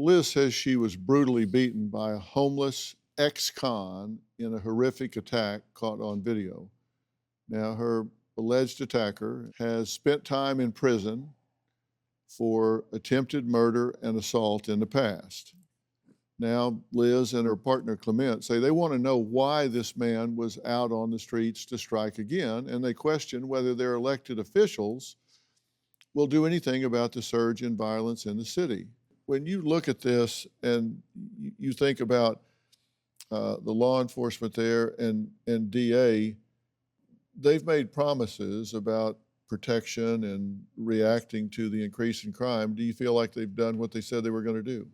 Liz says she was brutally beaten by a homeless ex-con in a horrific attack caught on video. Now, her alleged attacker has spent time in prison for attempted murder and assault in the past. Now, Liz and her partner Clement say they want to know why this man was out on the streets to strike again, and they question whether their elected officials will do anything about the surge in violence in the city. When you look at this and you think about the law enforcement there and DA, they've made promises about protection and reacting to the increase in crime. Do you feel like they've done what they said they were going to do?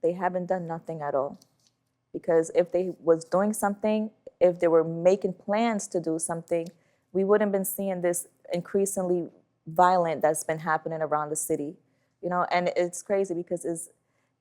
They haven't done nothing at all. Because if they was doing something, if they were making plans to do something, we wouldn't have been seeing this increasingly violent that's been happening around the city. You know, and it's crazy because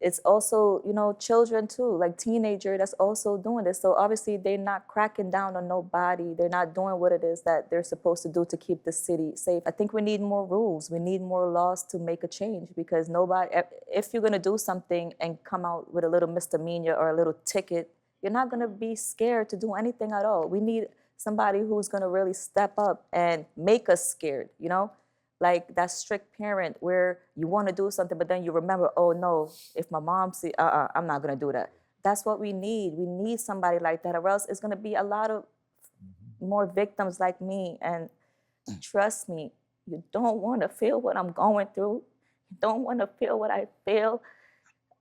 it's also, you know, children too, like teenager that's also doing this. So obviously they're not cracking down on nobody. They're not doing what it is that they're supposed to do to keep the city safe. I think we need more rules. We need more laws to make a change because nobody, if you're gonna do something and come out with a little misdemeanor or a little ticket, you're not gonna be scared to do anything at all. We need somebody who's gonna really step up and make us scared, you know? Like that strict parent where you want to do something, but then you remember, oh no, if my mom see, I'm not gonna do that. That's what we need. We need somebody like that, or else it's gonna be a lot of more victims like me. And trust me, you don't want to feel what I'm going through. You don't want to feel what I feel.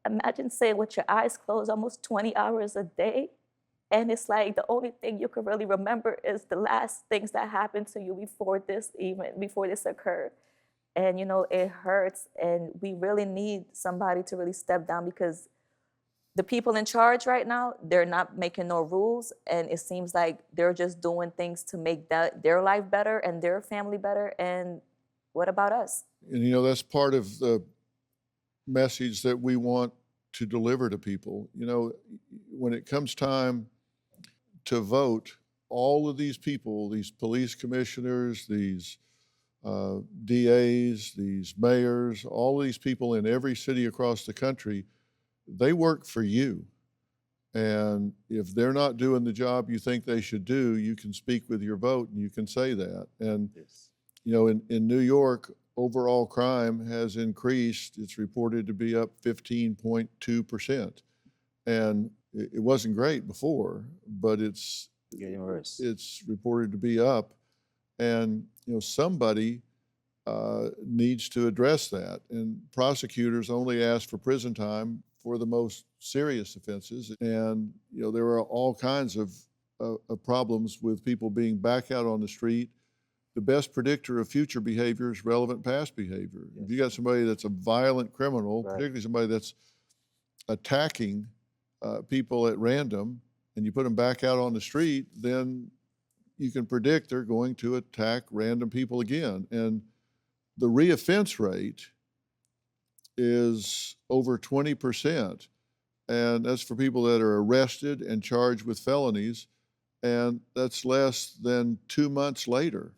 Imagine saying with your eyes closed almost 20 hours a day. And it's like the only thing you can really remember is the last things that happened to you before this occurred. And you know, it hurts, and we really need somebody to really step down because the people in charge right now, they're not making no rules, and it seems like they're just doing things to make their life better and their family better. And what about us? And you know, that's part of the message that we want to deliver to people. You know, when it comes time to vote, all of these people, these police commissioners, these DAs, these mayors, all of these people in every city across the country, they work for you. And if they're not doing the job you think they should do, you can speak with your vote and you can say that. And, Yes. you know, in New York, overall crime has increased. It's reported to be up 15.2%. And it wasn't great before, but it's Getting worse. it's reported to be up. And, you know, somebody needs to address that. And prosecutors only ask for prison time for the most serious offenses. And, you know, there are all kinds of problems with people being back out on the street. The best predictor of future behavior is relevant past behavior. Yes. If you got somebody that's a violent criminal, Right. particularly somebody that's attacking people at random, and you put them back out on the street, then you can predict they're going to attack random people again. And the reoffense rate is over 20%. And that's for people that are arrested and charged with felonies. And that's less than 2 months later.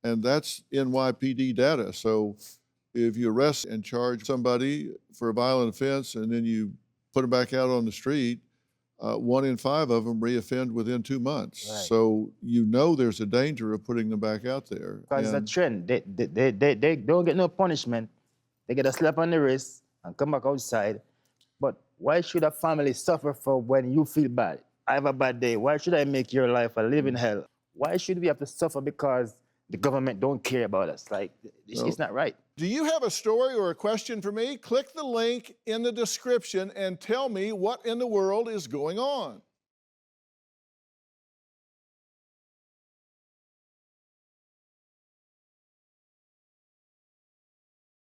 And that's NYPD data. So if you arrest and charge somebody for a violent offense and then you put them back out on the street, 1 in 5 of them reoffend within 2 months. Right. So you know there's a danger of putting them back out there. Because it's a And trend. They don't get no punishment. They get a slap on the wrist and come back outside. But why should a family suffer for when you feel bad? I have a bad day. Why should I make your life a living hell? Why should we have to suffer because the government don't care about us? Like, it's not right. do you have a story or a question for me? Click the link in the description and tell me what in the world is going on.